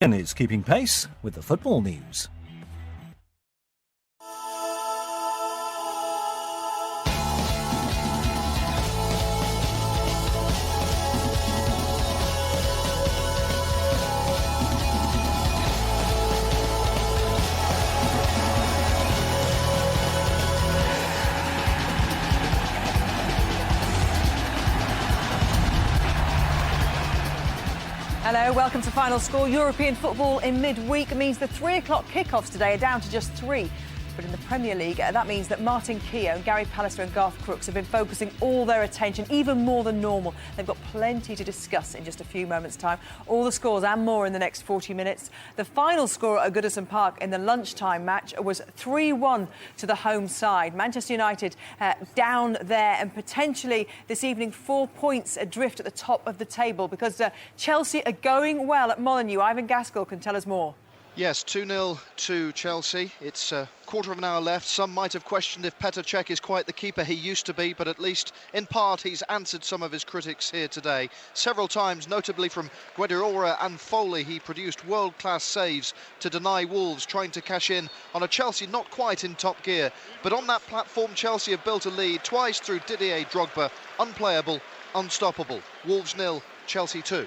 And is keeping pace with the football news. Hello, welcome to Final Score. European football in midweek means the 3 o'clock kickoffs today are down to just 3. But in the Premier League, that means that Martin Keown, Gary Pallister and Garth Crooks have been focusing all their attention, even more than normal. They've got plenty to discuss in just a few moments' time. All the scores and more in the next 40 minutes. The final score at Goodison Park in the lunchtime match was 3-1 to the home side. Manchester United down there and potentially this evening 4 points adrift at the top of the table because Chelsea are going well at Molineux. Ivan Gaskell can tell us more. Yes, 2-0 to Chelsea. It's a quarter of an hour left. Some might have questioned if Petr Cech is quite the keeper he used to be, but at least in part he's answered some of his critics here today. Several times, notably from Guedioura and Foley, he produced world-class saves to deny Wolves trying to cash in on a Chelsea not quite in top gear. But on that platform, Chelsea have built a lead twice through Didier Drogba. Unplayable, unstoppable. Wolves 0, Chelsea 2.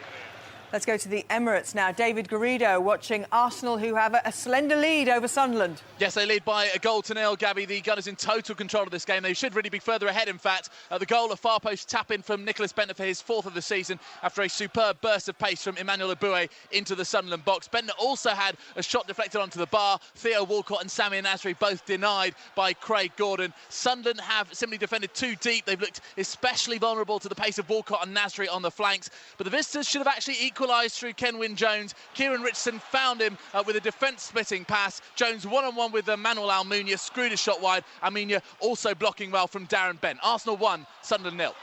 Let's go to the Emirates now. David Garrido watching Arsenal, who have a slender lead over Sunderland. Yes, they lead by 1-0, Gabby. The Gunners in total control of this game. They should really be further ahead, in fact. The goal, a far post tap-in from Nicholas Bentner for his 4th of the season after a superb burst of pace from Emmanuel Aboué into the Sunderland box. Bentner also had a shot deflected onto the bar. Theo Walcott and Samir Nasri both denied by Craig Gordon. Sunderland have simply defended too deep. They've looked especially vulnerable to the pace of Walcott and Nasri on the flanks. But the visitors should have actually equalised through Ken Wyn-Jones. Kieran Richardson found him with a defence-splitting pass. Jones one-on-one with Manuel Almunia, screwed a shot wide. Almunia also blocking well from Darren Bent. Arsenal 1, Sunderland 0.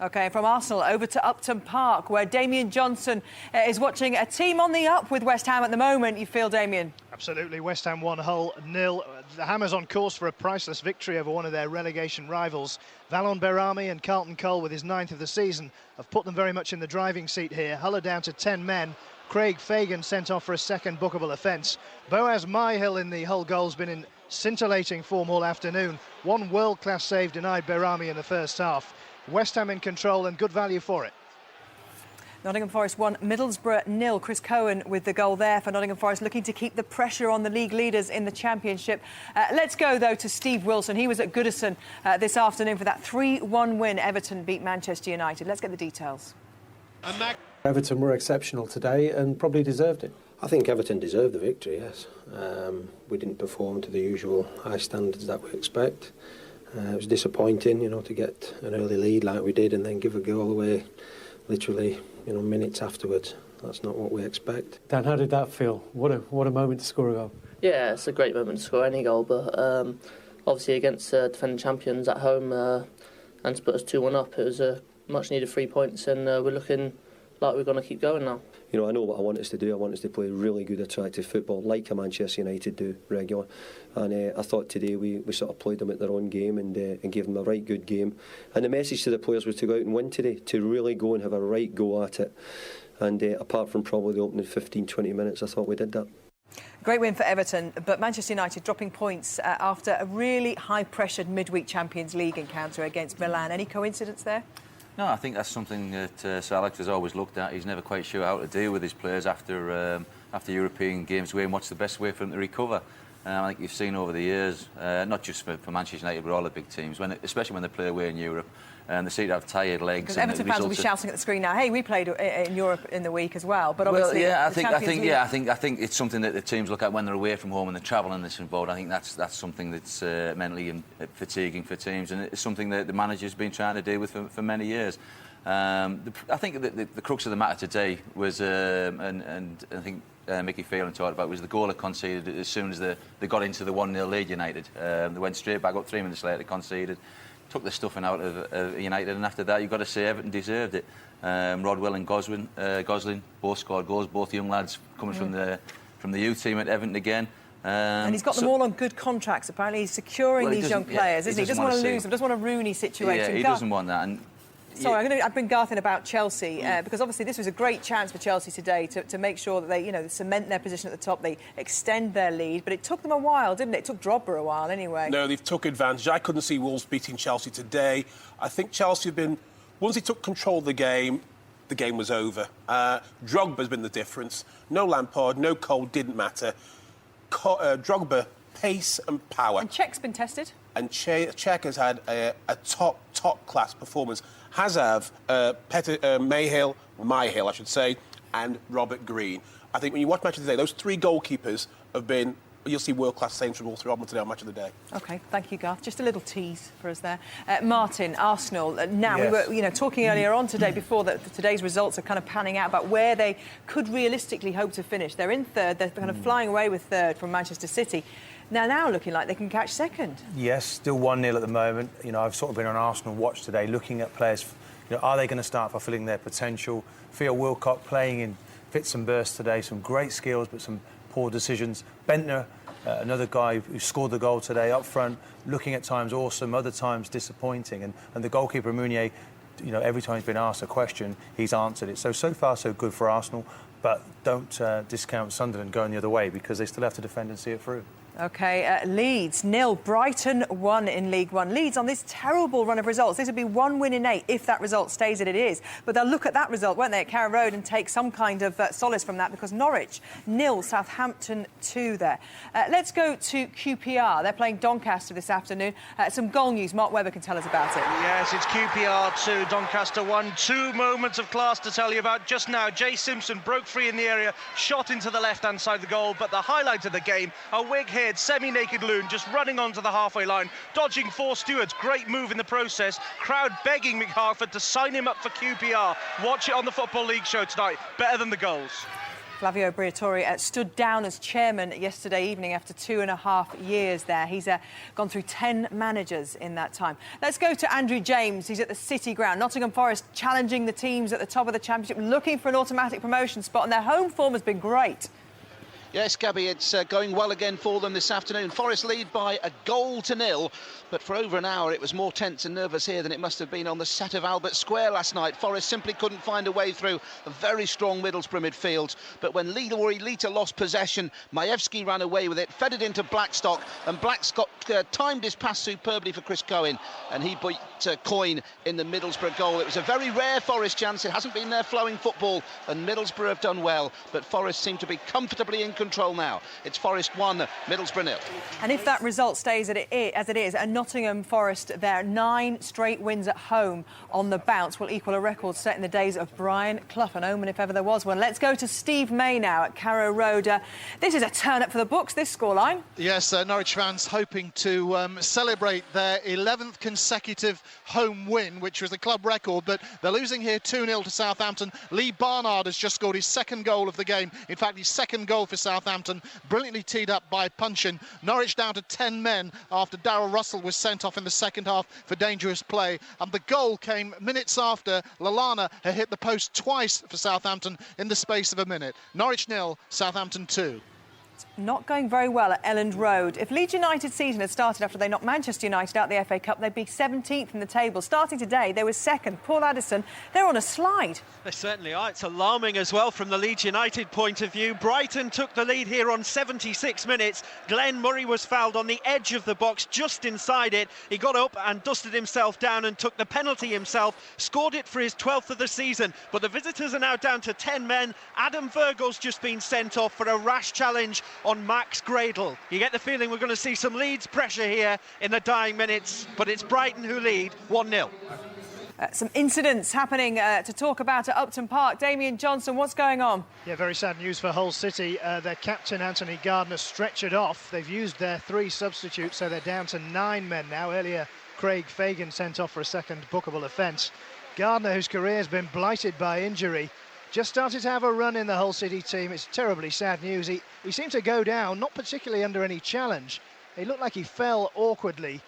OK, from Arsenal over to Upton Park, where Damien Johnson is watching a team on the up with West Ham at the moment. You feel, Damien? Absolutely. West Ham 1, Hull 0. The Hammers on course for a priceless victory over one of their relegation rivals. Valon Berami and Carlton Cole, with his 9th of the season, have put them very much in the driving seat here. Hull are down to 10 men. Craig Fagan sent off for a second bookable offence. Boaz Myhill in the Hull goal's been in scintillating form all afternoon. One world-class save denied Berami in the first half. West Ham in control and good value for it. Nottingham Forest 1, Middlesbrough 0. Chris Cohen with the goal there for Nottingham Forest, looking to keep the pressure on the league leaders in the Championship. Let's go, though, to Steve Wilson. He was at Goodison this afternoon for that 3-1 win. Everton beat Manchester United. Let's get the details. Everton were exceptional today and probably deserved it. I think Everton deserved the victory, yes. We didn't perform to the usual high standards that we expect. It was disappointing, to get an early lead like we did and then give a goal away literally, minutes afterwards. That's not what we expect. Dan, how did that feel? What a moment to score a goal. Yeah, it's a great moment to score any goal, but obviously against defending champions at home and to put us 2-1 up, it was a much needed 3 points, and we're looking like we're going to keep going now. I know what I want us to do. I want us to play really good, attractive football, like a Manchester United do regular. And I thought today we sort of played them at their own game and gave them a right good game. And the message to the players was to go out and win today, to really go and have a right go at it. And apart from probably the opening 15-20 minutes, I thought we did that. Great win for Everton, but Manchester United dropping points after a really high-pressured midweek Champions League encounter against Milan. Any coincidence there? No, I think that's something that Sir Alex has always looked at. He's never quite sure how to deal with his players after European games away and what's the best way for them to recover. I think you've seen over the years, not just for Manchester United, but all the big teams, especially when they play away in Europe, they seem to have tired legs. Because Everton fans will be shouting at the screen now, hey, we played in Europe in the week as well. But obviously, I think it's something that the teams look at when they're away from home and they're travelling this involved. I think that's something that's mentally fatiguing for teams, and it's something that the manager's been trying to deal with for many years. I think the crux of the matter today was, and I think Mickey Phelan talked about, was the goal they conceded as soon as they got into the 1-0 lead. United, they went straight back up 3 minutes later, conceded, took the stuffing out of United, and after that you've got to say Everton deserved it. Rodwell and Gosling both scored goals, both young lads coming from the youth team at Everton again. And he's got them all on good contracts, apparently. He's securing these young players, isn't he? He doesn't want to lose them, doesn't want a Rooney situation. Yeah, he doesn't want that. And Sorry, I'm going to bring Garth in about Chelsea because obviously this was a great chance for Chelsea today to make sure that they cement their position at the top, they extend their lead, but it took them a while, didn't it? It took Drogba a while anyway. No, they've took advantage. I couldn't see Wolves beating Chelsea today. I think Chelsea have been... Once they took control of the game was over. Drogba's been the difference. No Lampard, no Cole, didn't matter. Drogba, pace and power. And Czech's been tested. And Czech has had a top-class performance. Hazard, Myhill, I should say, and Robert Green. I think when you watch Match of the Day, those three goalkeepers have been... You'll see world-class saves from all three of them today on Match of the Day. OK, thank you, Garth. Just a little tease for us there. Martin, Arsenal. Now, yes. We were talking earlier on today, before that today's results are kind of panning out about where they could realistically hope to finish. They're in third. They're kind of flying away with third from Manchester City. Now looking like they can catch second. Yes, still 1-0 at the moment. I've sort of been on Arsenal watch today, looking at players. Are they going to start fulfilling their potential? Theo Wilcock playing in fits and bursts today. Some great skills, but some poor decisions. Bentner, another guy who scored the goal today up front, looking at times awesome, other times disappointing. And the goalkeeper, Meunier, every time he's been asked a question, he's answered it. So far, so good for Arsenal. But don't discount Sunderland going the other way, because they still have to defend and see it through. OK, Leeds 0, Brighton 1 in League One. Leeds on this terrible run of results. This would be 1 win in 8 if that result stays as it is. But they'll look at that result, won't they, at Carrow Road, and take some kind of solace from that, because Norwich 0, Southampton 2 there. Let's go to QPR. They're playing Doncaster this afternoon. Some goal news. Mark Webber can tell us about it. Yes, it's QPR 2, Doncaster 1. 2 moments of class to tell you about just now. Jay Simpson broke free in the area, shot into the left-hand side of the goal. But the highlight of the game, a wig-haired, semi-naked loon just running onto the halfway line, dodging 4 stewards. Great move in the process. Crowd begging Mick Harford to sign him up for QPR. Watch it on the Football League show tonight. Better than the goals. Flavio Briatore stood down as chairman yesterday evening after 2.5 years there. He's gone through 10 managers in that time. Let's go to Andrew James. He's at the City Ground. Nottingham Forest challenging the teams at the top of the Championship, looking for an automatic promotion spot, and their home form has been great. Yes, Gabby, it's going well again for them this afternoon. Forest lead by 1-0, but for over an hour it was more tense and nervous here than it must have been on the set of Albert Square last night. Forest simply couldn't find a way through a very strong Middlesbrough midfield, but when Lita lost possession, Majewski ran away with it, fed it into Blackstock, and Blackstock timed his pass superbly for Chris Cohen, and he beat Coyne in the Middlesbrough goal. It was a very rare Forest chance. It hasn't been their flowing football, and Middlesbrough have done well, but Forest seem to be comfortably in control now. It's Forest 1, Middlesbrough 0. And if that result stays as it is, and Nottingham Forest, their 9 straight wins at home on the bounce will equal a record set in the days of Brian Clough, an omen if ever there was one. Let's go to Steve May now at Carrow Road. This is a turn-up for the books, this scoreline. Yes, Norwich fans hoping to celebrate their 11th consecutive home win, which was the club record, but they're losing here 2-0 to Southampton. Lee Barnard has just scored his 2nd goal of the game. In fact, his 2nd goal for Southampton, brilliantly teed up by Punchin. Norwich down to 10 men after Darryl Russell was sent off in the second half for dangerous play. And the goal came minutes after Lallana had hit the post twice for Southampton in the space of a minute. Norwich 0, Southampton 2. Not going very well at Elland Road. If Leeds United's season had started after they knocked Manchester United out the FA Cup, they'd be 17th in the table. Starting today, they were 2nd. Paul Addison, they're on a slide. They certainly are. It's alarming as well from the Leeds United point of view. Brighton took the lead here on 76 minutes. Glenn Murray was fouled on the edge of the box, just inside it. He got up and dusted himself down and took the penalty himself, scored it for his 12th of the season. But the visitors are now down to 10 men. Adam Virgo's just been sent off for a rash challenge on Max Gradle. You get the feeling we're going to see some Leeds pressure here in the dying minutes, but it's Brighton who lead 1-0. Some incidents happening to talk about at Upton Park. Damien Johnson, what's going on? Yeah, very sad news for Hull City. Their captain, Anthony Gardner, stretchered off. They've used their 3 substitutes, so they're down to 9 men now. Earlier, Craig Fagan sent off for a second bookable offence. Gardner, whose career has been blighted by injury, just started to have a run in the Hull City team. It's terribly sad news. He seemed to go down, not particularly under any challenge. He looked like he fell awkwardly.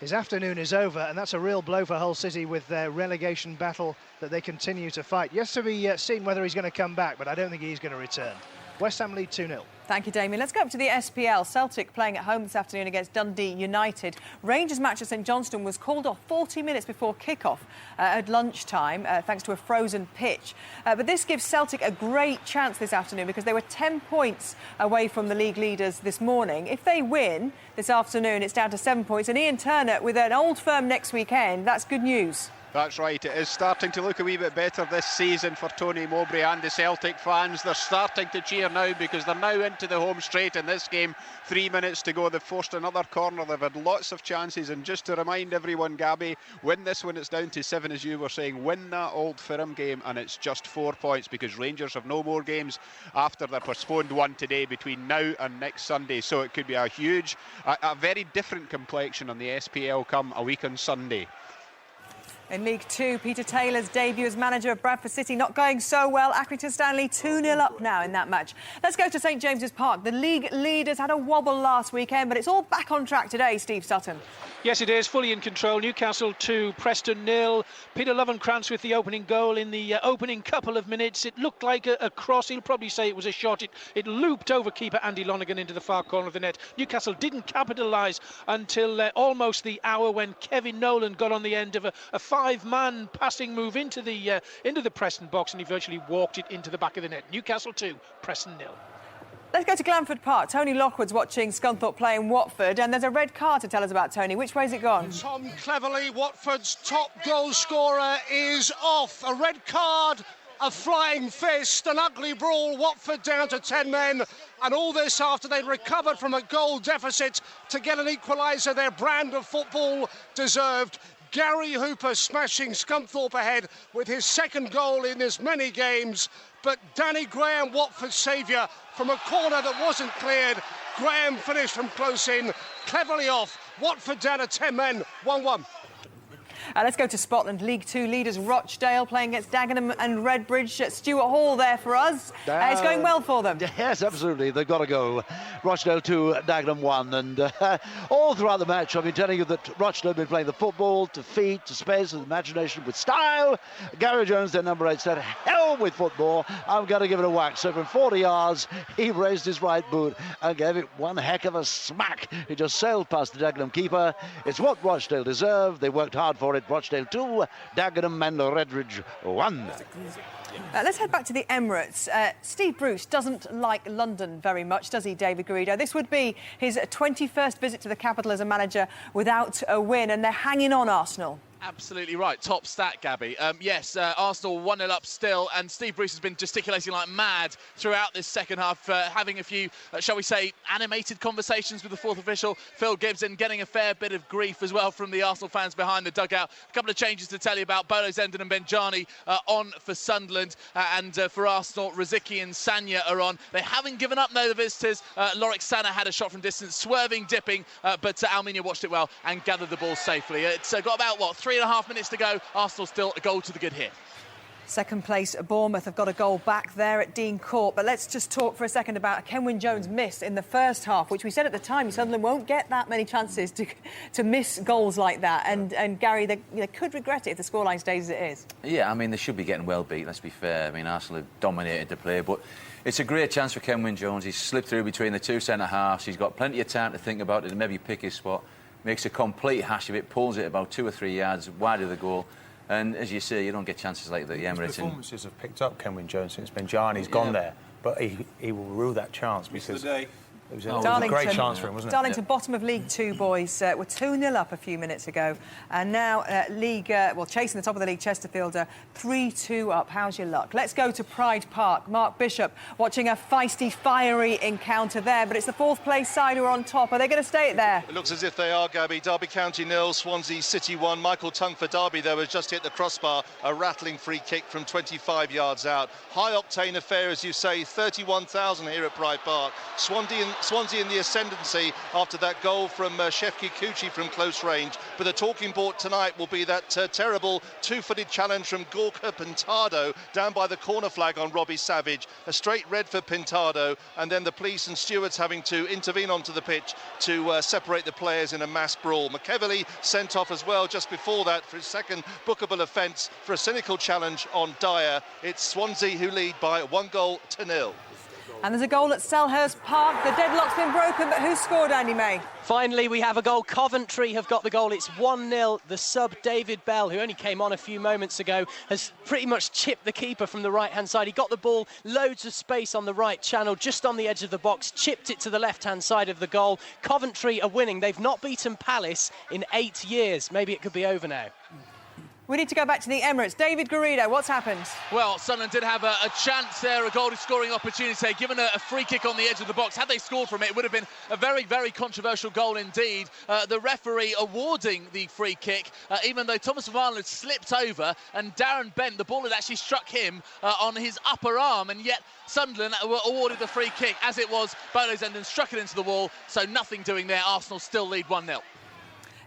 His afternoon is over, and that's a real blow for Hull City with their relegation battle that they continue to fight. Yes, to be seen whether he's going to come back, but I don't think he's going to return. West Ham lead 2-0. Thank you, Damien. Let's go up to the SPL. Celtic playing at home this afternoon against Dundee United. Rangers match at St Johnstone was called off 40 minutes before kick-off at lunchtime, thanks to a frozen pitch. But this gives Celtic a great chance this afternoon because they were 10 points away from the league leaders this morning. If they win this afternoon, it's down to 7 points. And Ian Turner with an old firm next weekend. That's good news. That's right, it is starting to look a wee bit better this season for Tony Mowbray and the Celtic fans. They're starting to cheer now because they're now into the home straight in this game. 3 minutes to go, they've forced another corner, they've had lots of chances, and just to remind everyone, Gabby, win this one, it's down to 7 as you were saying. Win that Old Firm game and it's just 4 points because Rangers have no more games after their postponed one today between now and next Sunday. So it could be a huge, a very different complexion on the SPL come a week on Sunday. In League Two, Peter Taylor's debut as manager of Bradford City not going so well. Accrington Stanley 2-0 up now in that match. Let's go to St James's Park. The league leaders had a wobble last weekend, but it's all back on track today, Steve Sutton. Yes, it is, fully in control. Newcastle 2, Preston 0. Peter Lovencrantz with the opening goal in the opening couple of minutes. It looked like a cross. He'll probably say it was a shot. It looped over keeper Andy Lonergan into the far corner of the net. Newcastle didn't capitalise until almost the hour when Kevin Nolan got on the end of a five-man passing move into the Preston box, and he virtually walked it into the back of the net. Newcastle 2, Preston 0. Let's go to Glanford Park. Tony Lockwood's watching Scunthorpe play in Watford, and there's a red card to tell us about, Tony. Which way's it gone? Tom Cleverley, Watford's top goal scorer, is off. A red card, a flying fist, an ugly brawl. Watford down to 10 men, and all this after they'd recovered from a goal deficit to get an equaliser. Their brand of football deserved. Gary Hooper smashing Scunthorpe ahead with his second goal in as many games. But Danny Graham, Watford's saviour, from a corner that wasn't cleared. Graham finished from close in, cleverly off. Watford down to 10 men, 1-1. Let's go to Scotland. League Two leaders Rochdale playing against Dagenham and Redbridge at Stuart Hall there for us. It's going well for them. Yes, absolutely. They've got to go. Rochdale 2, Dagenham 1. And all throughout the match, I've been telling you that Rochdale have been playing the football to feet, to space, with imagination, with style. Gary Jones, their number 8, said, hell with football. I'm going to give it a whack. So from 40 yards, he raised his right boot and gave it one heck of a smack. He just sailed past the Dagenham keeper. It's what Rochdale deserve. They worked hard for it. Rochdale 2, Dagenham and Redbridge 1. Let's head back to the Emirates. Steve Bruce doesn't like London very much, does he, David Garrido? This would be his 21st visit to the capital as a manager without a win, and they're hanging on, Arsenal. Absolutely right. Top stat, Gabby. Yes, Arsenal 1-0 up still, and Steve Bruce has been gesticulating like mad throughout this second half, having a few, shall we say, animated conversations with the fourth official, Phil Gibson, getting a fair bit of grief as well from the Arsenal fans behind the dugout. A couple of changes to tell you about. Bolo Zenden and Benjani on for Sunderland, and for Arsenal, Riziki and Sanya are on. They haven't given up, though, the visitors. Lorik Sana had a shot from distance, swerving, dipping, but Alminia watched it well and gathered the ball safely. It's got about, 3.5 minutes to go. Arsenal still a goal to the good here. Second place, Bournemouth have got a goal back there at Dean Court. But let's just talk for a second about a Kenwyne Jones miss in the first half, which we said at the time, Sunderland won't get that many chances to miss goals like that. And Gary, they could regret it if the scoreline stays as it is. Yeah, I mean, they should be getting well beat, let's be fair. I mean, Arsenal have dominated the play, but it's a great chance for Kenwyne Jones. He's slipped through between the two centre-halves. He's got plenty of time to think about it and maybe pick his spot. Makes a complete hash of it, pulls it about 2 or 3 yards wide of the goal. And as you say, you don't get chances like the Emirates. His performances have picked up Kenwyne Jones since Benjani's gone there, but he will rue that chance because it was a great chance for him, wasn't it? Darlington, bottom of League Two, boys, were 2-0 up a few minutes ago, and now chasing the top of the league, Chesterfield are 3-2 up. How's your luck? Let's go to Pride Park. Mark Bishop watching a feisty, fiery encounter there, but it's the fourth place side who are on top. Are they going to stay it there? It looks as if they are, Gabby. Derby County 0, Swansea City 1. Michael Tongue for Derby, though, has just hit the crossbar. A rattling free kick from 25 yards out. High-octane affair, as you say, 31,000 here at Pride Park. Swansea in the ascendancy after that goal from Shefki Kuchi from close range. But the talking point tonight will be that terrible two-footed challenge from Gorka Pintado down by the corner flag on Robbie Savage. A straight red for Pintado, and then the police and stewards having to intervene onto the pitch to separate the players in a mass brawl. McEverley sent off as well just before that for his second bookable offence for a cynical challenge on Dyer. It's Swansea who lead by 1-0. And there's a goal at Selhurst Park. The deadlock's been broken, but who scored, Andy May? Finally, we have a goal. Coventry have got the goal. It's 1-0. The sub, David Bell, who only came on a few moments ago, has pretty much chipped the keeper from the right-hand side. He got the ball, loads of space on the right channel, just on the edge of the box, chipped it to the left-hand side of the goal. Coventry are winning. They've not beaten Palace in 8 years. Maybe it could be over now. We need to go back to the Emirates. David Garrido, what's happened? Well, Sunderland did have a chance there, a goal-scoring opportunity, given a free kick on the edge of the box. Had they scored from it, it would have been a very, very controversial goal indeed. The referee awarding the free kick, even though Thomas Varnell had slipped over and Darren Bent, the ball had actually struck him on his upper arm, and yet Sunderland were awarded the free kick. As it was, Bolo Zenden struck it into the wall, so nothing doing there. Arsenal still lead 1-0.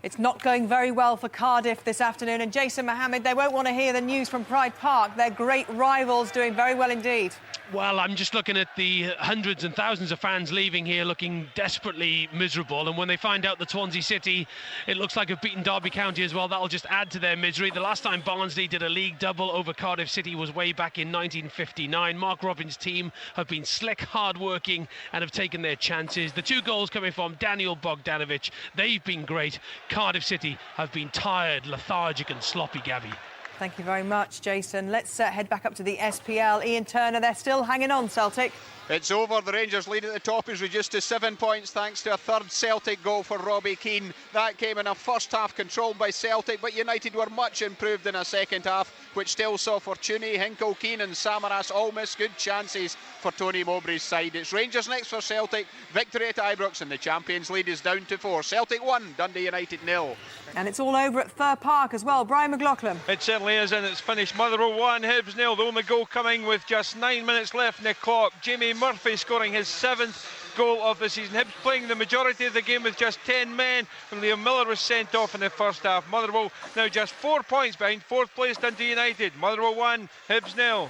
It's not going very well for Cardiff this afternoon, and Jason Mohammed, they won't want to hear the news from Pride Park. Their great rivals doing very well indeed. Well, I'm just looking at the hundreds and thousands of fans leaving here looking desperately miserable, and when they find out that Swansea City, it looks like, have beaten Derby County as well, that'll just add to their misery. The last time Barnsley did a league double over Cardiff City was way back in 1959. Mark Robins' team have been slick, hard-working, and have taken their chances. The 2 goals coming from Daniel Bogdanovic, they've been great. Cardiff City have been tired, lethargic and sloppy, Gabby. Thank you very much, Jason. Let's head back up to the SPL. Ian Turner, they're still hanging on, Celtic. It's over. The Rangers lead at the top is reduced to 7 points thanks to a third Celtic goal for Robbie Keane. That came in a first half controlled by Celtic, but United were much improved in a second half, which still saw Fortuny, Hinkle, Keane and Samaras all miss good chances for Tony Mowbray's side. It's Rangers next for Celtic. Victory at Ibrox and the Champions lead is down to 4. Celtic 1, Dundee United 0. And it's all over at Fir Park as well. Brian McLaughlin. It certainly is, and it's finished. Motherwell 1, Hibs 0. The only goal coming with just 9 minutes left in the clock. Jamie Murphy scoring his 7th goal of the season. Hibs playing the majority of the game with just 10 men, and Liam Miller was sent off in the first half. Motherwell now just 4 points behind 4th place Dundee United. Motherwell 1, Hibs 0.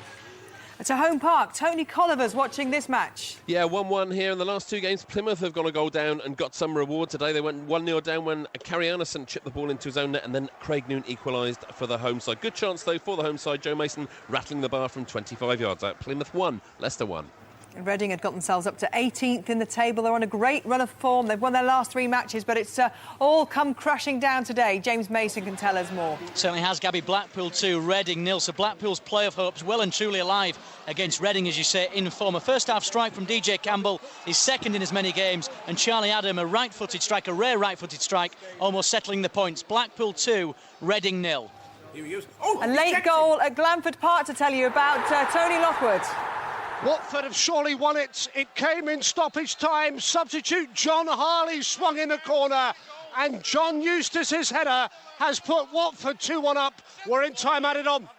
It's a home park. Tony Colliver's watching this match. Yeah, 1-1 here in the last 2 games. Plymouth have got a goal down and got some reward today. They went 1-0 down when Carrie Anderson chipped the ball into his own net, and then Craig Noon equalised for the home side. Good chance, though, for the home side. Joe Mason rattling the bar from 25 yards out. Plymouth 1, Leicester 1. Reading had got themselves up to 18th in the table. They're on a great run of form. They've won their last 3 matches, but it's all come crashing down today. James Mason can tell us more. Certainly has, Gabby. Blackpool 2, Reading 0. So Blackpool's playoff hopes well and truly alive against Reading, as you say, in form. A first-half strike from DJ Campbell, his second in as many games, and Charlie Adam, a right-footed strike, a rare right-footed strike, almost settling the points. Blackpool 2, Reading 0. A late goal at Glanford Park to tell you about Tony Lockwood. Watford have surely won it. It came in stoppage time. Substitute John Harley swung in the corner, and John Eustace's header has put Watford 2-1 up. We're in time added on.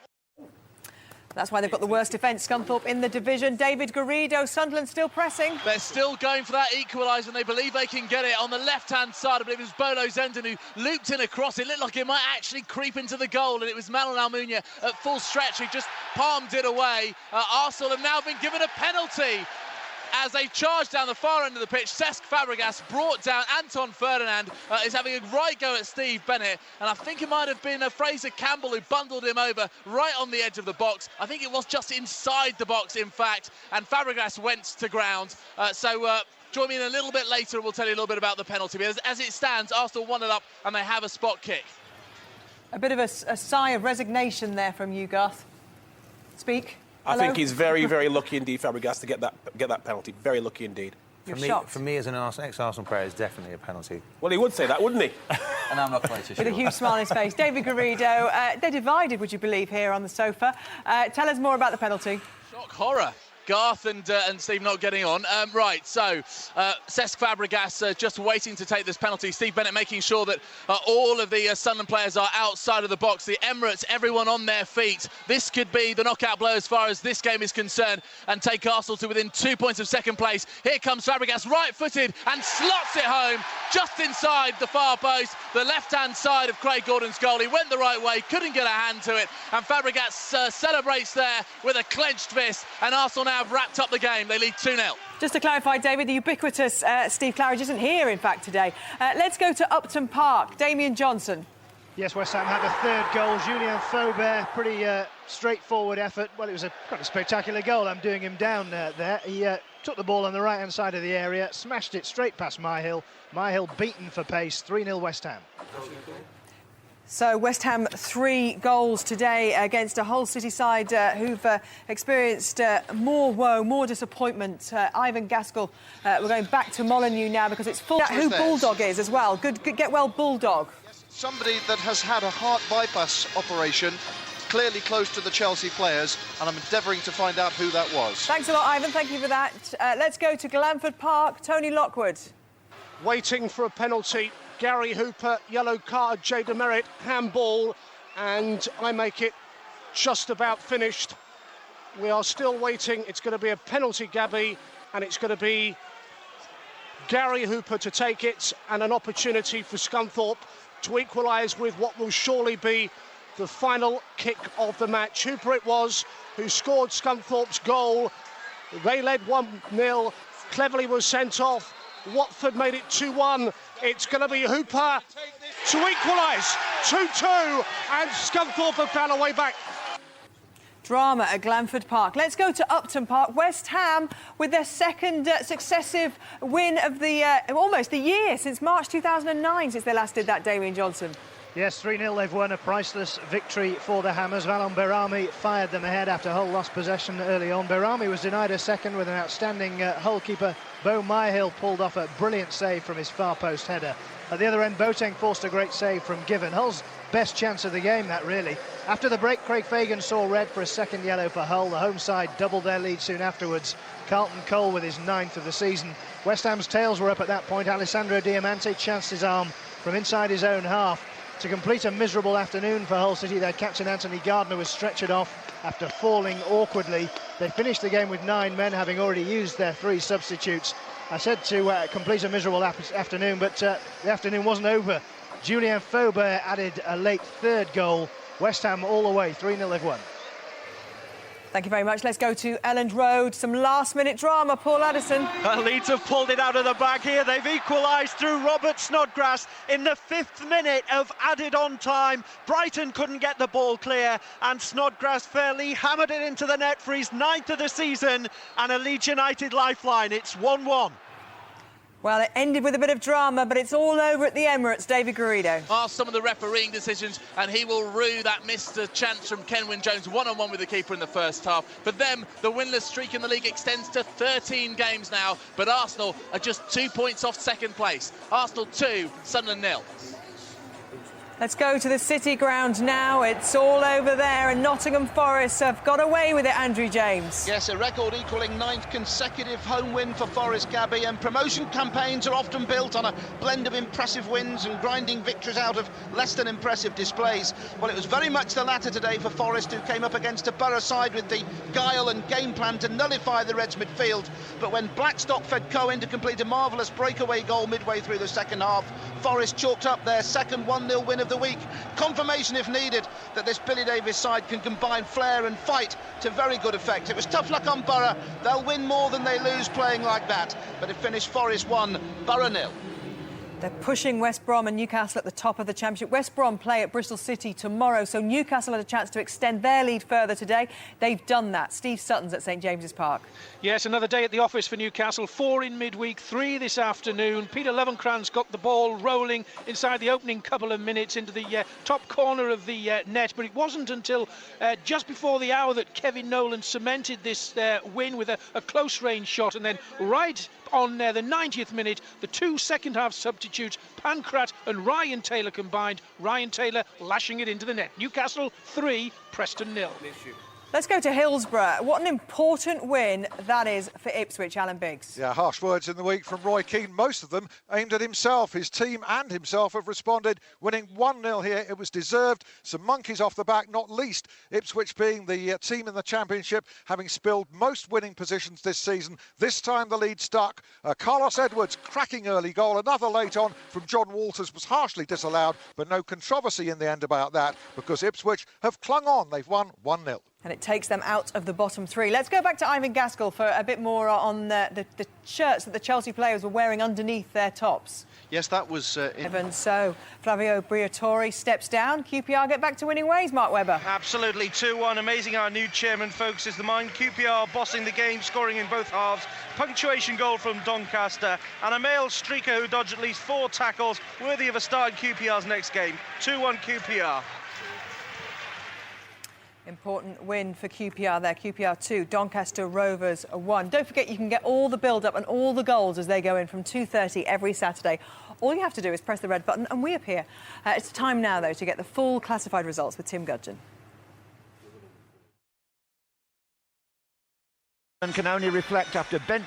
That's why they've got the worst defence, Scunthorpe, in the division. David Garrido, Sunderland still pressing. They're still going for that equaliser, and they believe they can get it on the left-hand side. I believe it was Bolo Zenden who looped in across. It looked like it might actually creep into the goal, and it was Manuel Almunia at full stretch who just palmed it away. Arsenal have now been given a penalty as they charge down the far end of the pitch. Cesc Fabregas brought down Anton Ferdinand, is having a right go at Steve Bennett, and I think it might have been Fraser Campbell who bundled him over right on the edge of the box. I think it was just inside the box, in fact, and Fabregas went to ground. Join me in a little bit later and we'll tell you a little bit about the penalty. But as it stands, Arsenal 1-0 up and they have a spot kick. A bit of a sigh of resignation there from you, Garth. Speak. I think he's very, very lucky indeed, Fabregas, to get that penalty. Very lucky indeed. For me, as an ex-Arsenal player, it's definitely a penalty. Well, he would say that, wouldn't he? And I'm not quite so sure. With a huge smile on his face. David Garrido, they're divided, would you believe, here on the sofa. Tell us more about the penalty. Shock horror. Garth and Steve not getting on. Cesc Fabregas just waiting to take this penalty. Steve Bennett making sure that all of the Sunderland players are outside of the box. The Emirates, everyone on their feet. This could be the knockout blow as far as this game is concerned and take Arsenal to within 2 points of second place. Here comes Fabregas, right-footed, and slots it home just inside the far post, the left-hand side of Craig Gordon's goal. He went the right way, couldn't get a hand to it, and Fabregas celebrates there with a clenched fist, and Arsenal now have wrapped up the game. They lead 2-0. Just to clarify, David, the ubiquitous Steve Claridge isn't here, in fact, today. Let's go to Upton Park. Damien Johnson. Yes, West Ham had a third goal. Julien Faubert, pretty straightforward effort. Well, it was quite a spectacular goal. I'm doing him down there. He took the ball on the right-hand side of the area, smashed it straight past Myhill. Myhill beaten for pace, 3-0 West Ham. So West Ham 3 goals today against a Hull City side who've experienced more woe, more disappointment. Ivan Gaskell, we're going back to Molineux now because it's full. Who Bulldog is as well. Good get well Bulldog. Somebody that has had a heart bypass operation, clearly close to the Chelsea players, and I'm endeavouring to find out who that was. Thanks a lot, Ivan. Thank you for that. Let's go to Glanford Park. Tony Lockwood. Waiting for a penalty. Gary Hooper, yellow card, Jay Demerit, handball, and I make it just about finished. We are still waiting. It's going to be a penalty, Gabby, and it's going to be Gary Hooper to take it, and an opportunity for Scunthorpe to equalise with what will surely be the final kick of the match. Hooper it was who scored Scunthorpe's goal. They led 1-0. Cleverly was sent off. Watford made it 2-1. It's going to be Hooper to equalise 2-2, and Scunthorpe have found a way back. Drama at Glanford Park. Let's go to Upton Park. West Ham with their second successive win of the almost the year, since March 2009, since they last did that, Damien Johnson. Yes, 3-0 they've won, a priceless victory for the Hammers. Valon Berami fired them ahead after Hull lost possession early on. Berami was denied a second with an outstanding Hull keeper. Bo Myhill pulled off a brilliant save from his far post header. At the other end, Boateng forced a great save from Given. Hull's best chance of the game, that really. After the break, Craig Fagan saw red for a second yellow for Hull. The home side doubled their lead soon afterwards. Carlton Cole with his 9th of the season. West Ham's tails were up at that point. Alessandro Diamante chanced his arm from inside his own half. To complete a miserable afternoon for Hull City, their captain Anthony Gardner was stretchered off after falling awkwardly. They finished the game with 9 men, having already used their 3 substitutes. I said to complete a miserable afternoon, but the afternoon wasn't over. Julien Faubert added a late 3rd goal. West Ham all the way, 3-0 they've won. Thank you very much. Let's go to Elland Road. Some last-minute drama. Paul Addison. Leeds have pulled it out of the bag here. They've equalised through Robert Snodgrass in the 5th minute of added-on time. Brighton couldn't get the ball clear, and Snodgrass fairly hammered it into the net for his 9th of the season, and a Leeds United lifeline. It's 1-1. Well, it ended with a bit of drama, but it's all over at the Emirates. David Garrido. Asked some of the refereeing decisions, and he will rue that missed chance from Kenwyne Jones, one-on-one with the keeper in the first half. For them, the winless streak in the league extends to 13 games now, but Arsenal are just 2 points off second place. Arsenal 2, Sunderland 0. Let's go to the City ground now. It's all over there, and Nottingham Forest have got away with it, Andrew James. Yes, a record equalling 9th consecutive home win for Forest, Gabby, and promotion campaigns are often built on a blend of impressive wins and grinding victories out of less than impressive displays. Well, it was very much the latter today for Forest, who came up against a Borough side with the guile and game plan to nullify the Reds' midfield. But when Blackstock fed Keown to complete a marvellous breakaway goal midway through the second half, Forest chalked up their second 1-0 win of the week. Confirmation, if needed, that this Billy Davies side can combine flair and fight to very good effect. It was tough luck on Borough. They'll win more than they lose playing like that. But it finished Forest 1, Borough 0. They're pushing West Brom and Newcastle at the top of the Championship. West Brom play at Bristol City tomorrow, so Newcastle had a chance to extend their lead further today. They've done that. Steve Sutton's at St James's Park. Yes, another day at the office for Newcastle. 4 in midweek, 3 this afternoon. Peter Lovenkrands got the ball rolling inside the opening couple of minutes into the top corner of the net, but it wasn't until just before the hour that Kevin Nolan cemented this win with a close-range shot, and then right on the 90th minute, the 2 second-half substitutes, Pancrat and Ryan Taylor combined. Ryan Taylor lashing it into the net. Newcastle 3, Preston 0. Let's go to Hillsborough. What an important win that is for Ipswich, Alan Biggs. Yeah, harsh words in the week from Roy Keane, most of them aimed at himself. His team and himself have responded, winning 1-0 here. It was deserved. Some monkeys off the back, not least Ipswich being the team in the Championship, having spilled most winning positions this season. This time the lead stuck. Carlos Edwards, cracking early goal. Another late on from John Walters was harshly disallowed, but no controversy in the end about that, because Ipswich have clung on. They've won 1-0. And it takes them out of the bottom three. Let's go back to Ivan Gaskell for a bit more on the shirts that the Chelsea players were wearing underneath their tops. Yes, that was... Even so, Flavio Briatore steps down. QPR get back to winning ways, Mark Webber. Absolutely, 2-1. Amazing our new chairman focuses the mind. QPR bossing the game, scoring in both halves. Punctuation goal from Doncaster. And a male streaker who dodged at least 4 tackles, worthy of a start in QPR's next game. 2-1 QPR. Important win for QPR there. QPR 2, Doncaster Rovers 1. Don't forget you can get all the build-up and all the goals as they go in from 2:30 every Saturday. All you have to do is press the red button and we appear. It's time now, though, to get the full classified results with Tim Gudgin. And can only reflect after bent...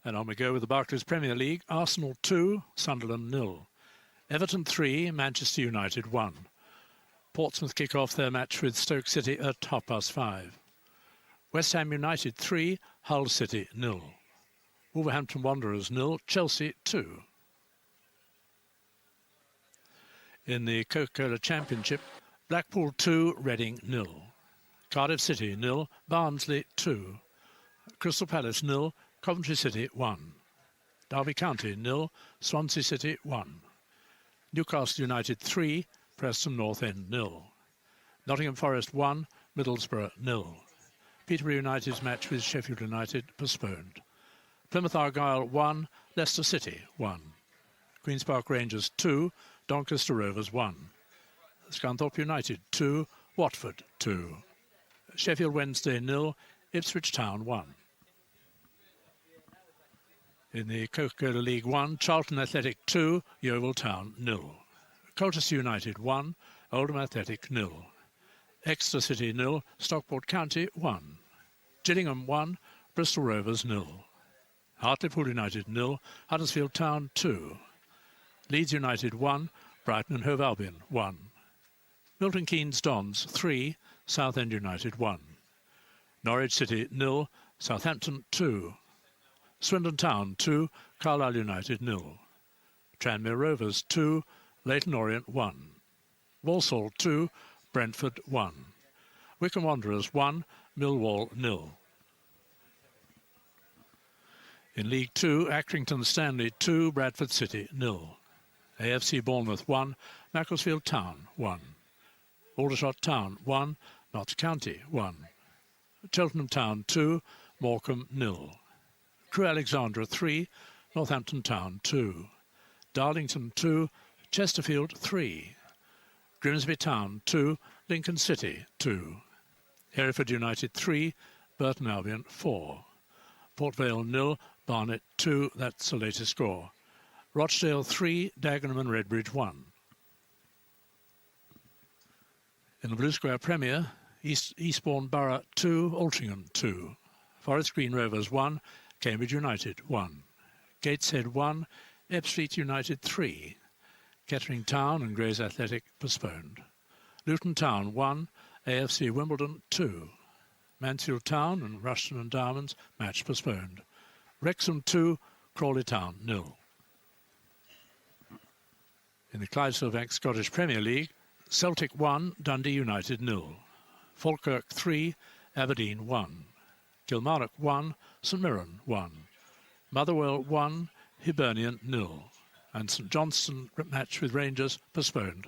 And on we go with the Barclays Premier League. Arsenal 2, Sunderland 0. Everton 3, Manchester United 1. Portsmouth kick off their match with Stoke City at 5:30. West Ham United 3, Hull City 0. Wolverhampton Wanderers 0, Chelsea 2. In the Coca-Cola Championship, Blackpool 2, Reading 0. Cardiff City 0, Barnsley 2. Crystal Palace 0, Coventry City 1. Derby County 0, Swansea City 1. Newcastle United 3, Preston North End 0. Nottingham Forest 1, Middlesbrough 0. Peterborough United's match with Sheffield United postponed. Plymouth Argyle 1, Leicester City 1. Queen's Park Rangers 2, Doncaster Rovers 1. Scunthorpe United 2, Watford 2. Sheffield Wednesday 0, Ipswich Town 1. In the Coca-Cola League 1, Charlton Athletic 2, Yeovil Town 0. Colchester United 1, Oldham Athletic 0. Exeter City 0, Stockport County 1. Gillingham 1, Bristol Rovers 0. Hartlepool United 0, Huddersfield Town 2. Leeds United 1, Brighton and Hove Albion 1. Milton Keynes Dons 3, Southend United 1. Norwich City 0, Southampton 2. Swindon Town 2, Carlisle United 0. Tranmere Rovers 2, Leyton Orient 1. Walsall 2, Brentford 1. Wycombe Wanderers 1, Millwall 0. In League 2, Accrington Stanley 2, Bradford City 0. AFC Bournemouth 1, Macclesfield Town 1. Aldershot Town 1, Notts County 1. Cheltenham Town 2, Morecambe 0. Crewe Alexandra 3, Northampton Town 2. Darlington 2, Chesterfield 3. Grimsby Town 2, Lincoln City 2. Hereford United 3, Burton Albion 4. Port Vale 0, Barnet 2, that's the latest score. Rochdale 3, Dagenham and Redbridge 1. In the Blue Square Premier, Eastbourne Borough 2, Altrincham 2. Forest Green Rovers 1, Cambridge United 1. Gateshead 1, Ebbsfleet United 3. Kettering Town and Grays Athletic postponed. Luton Town 1, AFC Wimbledon 2. Mansfield Town and Rushton and Diamonds match postponed. Wrexham 2, Crawley Town 0. In the Clydesdale Bank Scottish Premier League, Celtic 1, Dundee United 0. Falkirk 3, Aberdeen 1. Kilmarnock 1, St Mirren 1. Motherwell 1, Hibernian 0. And St Johnstone match with Rangers postponed.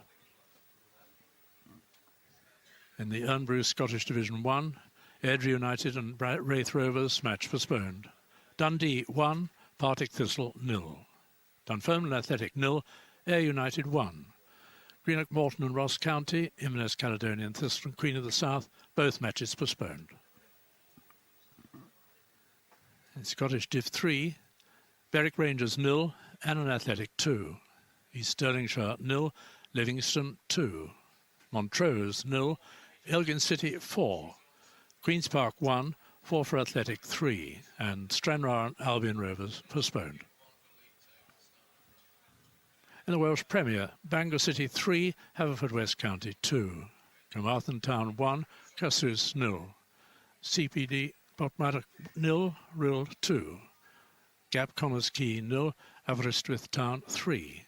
In the Ernbrew Scottish Division 1, Airdrie United and Wraith Rovers match postponed. Dundee 1, Partick Thistle 0. Dunfermline Athletic 0, Ayr United 1. Greenock Morton and Ross County, Inverness Caledonian Thistle and Queen of the South, both matches postponed. In Scottish Div 3, Berwick Rangers 0, Annan Athletic 2. East Stirlingshire 0, Livingston 2. Montrose 0, Elgin City 4. Queen's Park 1, Forfar Athletic 3. And Stranraer and Albion Rovers postponed. In the Welsh Premier, Bangor City 3, Haverfordwest County 2. Carmarthen Town 1, Cassous 0. CPD Portmarnock 0, Rill 2. Gap Connors Quay 0, Aberystwyth Town 3.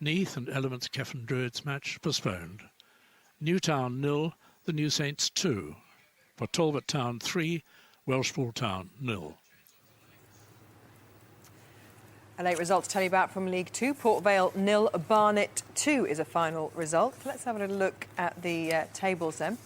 Neath and Elements Cefn Druids match postponed. Newtown 0, the New Saints 2. For Talbot Town 3, Welshpool Town 0. A late result to tell you about from League 2. Port Vale 0, Barnet 2 is a final result. Let's have a little look at the tables then.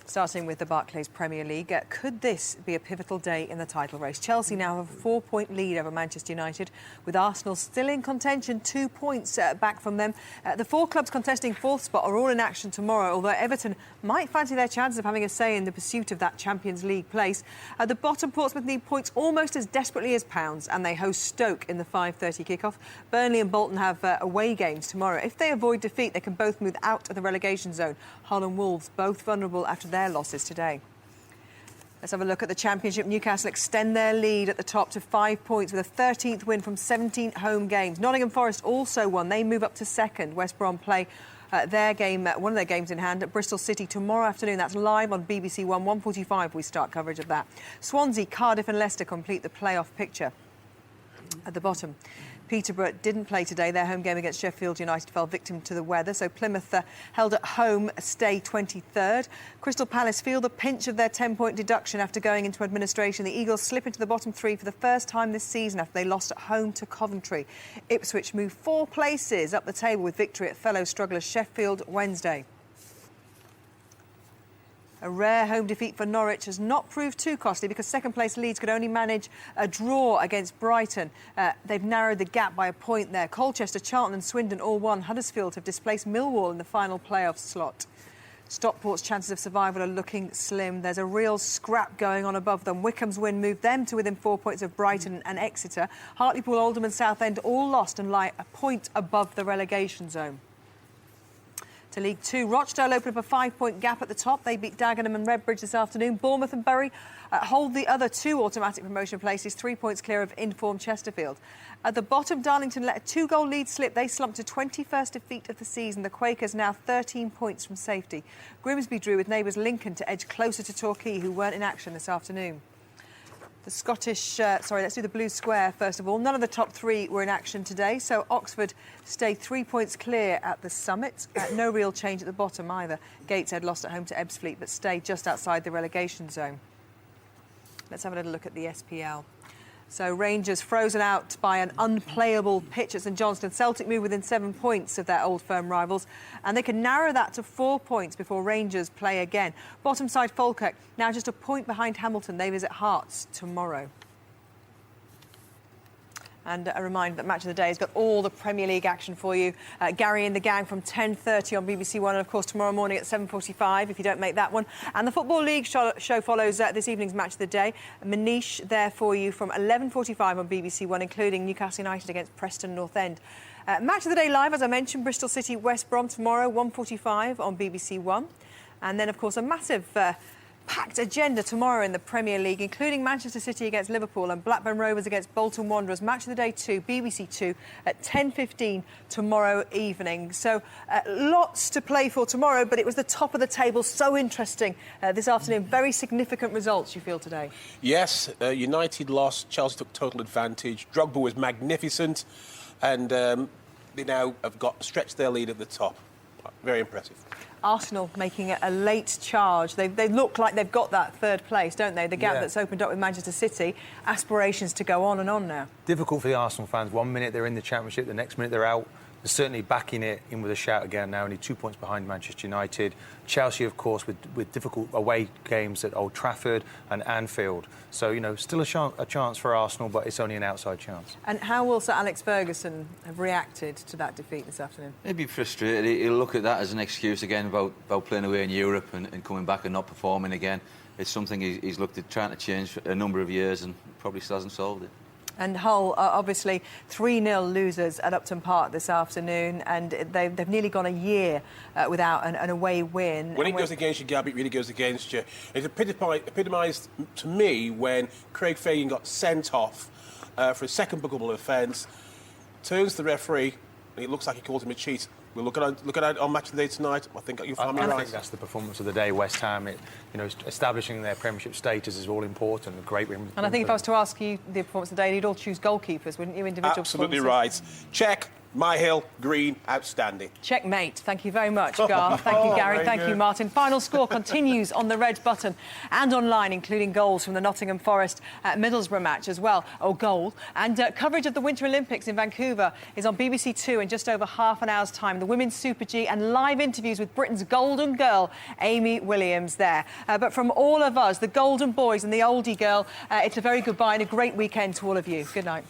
Starting with the Barclays Premier League, could this be a pivotal day in the title race? Chelsea now have a 4-point lead over Manchester United, with Arsenal still in contention, 2 points back from them. The four clubs contesting fourth spot are all in action tomorrow, although Everton might fancy their chances of having a say in the pursuit of that Champions League place. At the bottom, Portsmouth need points almost as desperately as Pounds, and they host Stoke in the 5:30 kickoff. Burnley and Bolton have away games tomorrow. If they avoid defeat, they can both move out of the relegation zone. Hull and Wolves both vulnerable after their losses today. Let's have a look at the Championship. Newcastle extend their lead at the top to 5 points with a 13th win from 17 home games. Nottingham Forest also won. They move up to second. West Brom play their game, one of their games in hand at Bristol City tomorrow afternoon. That's live on BBC One, 1:45 we start coverage of that. Swansea, Cardiff and Leicester complete the playoff picture. At the bottom, Peterborough didn't play today. Their home game against Sheffield United fell victim to the weather, so Plymouth held at home stay 23rd. Crystal Palace feel the pinch of their 10-point deduction after going into administration. The Eagles slip into the bottom three for the first time this season after they lost at home to Coventry. Ipswich moved 4 places up the table with victory at fellow strugglers Sheffield Wednesday. A rare home defeat for Norwich has not proved too costly because second-place Leeds could only manage a draw against Brighton. They've narrowed the gap by a point there. Colchester, Charlton and Swindon all won. Huddersfield have displaced Millwall in the final playoff slot. Stockport's chances of survival are looking slim. There's a real scrap going on above them. Wycombe's win moved them to within 4 points of Brighton and Exeter. Hartlepool, Oldham and Southend all lost and lie a point above the relegation zone. To League 2, Rochdale opened up a 5-point gap at the top. They beat Dagenham and Redbridge this afternoon. Bournemouth and Bury hold the other 2 automatic promotion places, 3 points clear of informed Chesterfield. At the bottom, Darlington let a 2-goal lead slip. They slumped to 21st defeat of the season. The Quakers now 13 points from safety. Grimsby drew with neighbours Lincoln to edge closer to Torquay, who weren't in action this afternoon. The Scottish, let's do the Blue Square first of all. None of the top 3 were in action today, so Oxford stayed 3 points clear at the summit. No real change at the bottom either. Gateshead lost at home to Ebbsfleet, but stayed just outside the relegation zone. Let's have a little look at the SPL. So Rangers frozen out by an unplayable pitch at St Johnstone. Celtic move within 7 points of their old firm rivals, and they can narrow that to 4 points before Rangers play again. Bottom side Falkirk now just a point behind Hamilton. They visit Hearts tomorrow. And a reminder that Match of the Day has got all the Premier League action for you. Gary and the gang from 10:30 on BBC One, and of course tomorrow morning at 7:45 if you don't make that one. And the Football League show follows this evening's Match of the Day. Manish there for you from 11:45 on BBC One, including Newcastle United against Preston North End. Match of the Day live, as I mentioned, Bristol City, West Brom tomorrow, 1:45 on BBC One. And then, of course, a massive packed agenda tomorrow in the Premier League, including Manchester City against Liverpool and Blackburn Rovers against Bolton Wanderers. Match of the Day 2, BBC 2 at 10:15 tomorrow evening. So lots to play for tomorrow, but it was the top of the table, so interesting this afternoon. Very significant results, you feel, today? Yes, United lost, Chelsea took total advantage. Drogba was magnificent, and they now have stretched their lead at the top. Very impressive. Arsenal making a late charge. They look like they've got that third place, don't they? The gap that's opened up with Manchester City. Aspirations to go on and on now. Difficult for the Arsenal fans. 1 minute they're in the Championship, the next minute they're out. They're certainly backing it in with a shout again now, only 2 points behind Manchester United. Chelsea, of course, with difficult away games at Old Trafford and Anfield. So, you know, still a chance for Arsenal, but it's only an outside chance. And how will Sir Alex Ferguson have reacted to that defeat this afternoon? He'll be frustrated. He'll look at that as an excuse again about playing away in Europe and coming back and not performing again. It's something he's looked at trying to change for a number of years and probably still hasn't solved it. And Hull are obviously 3-0 losers at Upton Park this afternoon, and they've nearly gone a year without an away win. When it goes against you, Gabby, it really goes against you. It epitomised to me when Craig Fagan got sent off for a second bookable offence, turns to the referee, and it looks like he calls him a cheat. We'll look at it on match of the day tonight. I think you'll find me right. I think that's the performance of the day. West Ham, establishing their Premiership status is all important. A great win. And I think if I was to ask you the performance of the day, you'd all choose goalkeepers, wouldn't you? Individual Absolutely right. Check. Myhill, Green, outstanding. Checkmate. Thank you very much, Garth. Thank you, Gary. Thank you, Martin. Final score continues on the red button and online, including goals from the Nottingham Forest Middlesbrough match as well. Oh, goal. And coverage of the Winter Olympics in Vancouver is on BBC Two in just over half an hour's time. The Women's Super G and live interviews with Britain's golden girl, Amy Williams, there. But from all of us, the golden boys and the oldie girl, it's a very goodbye and a great weekend to all of you. Good night.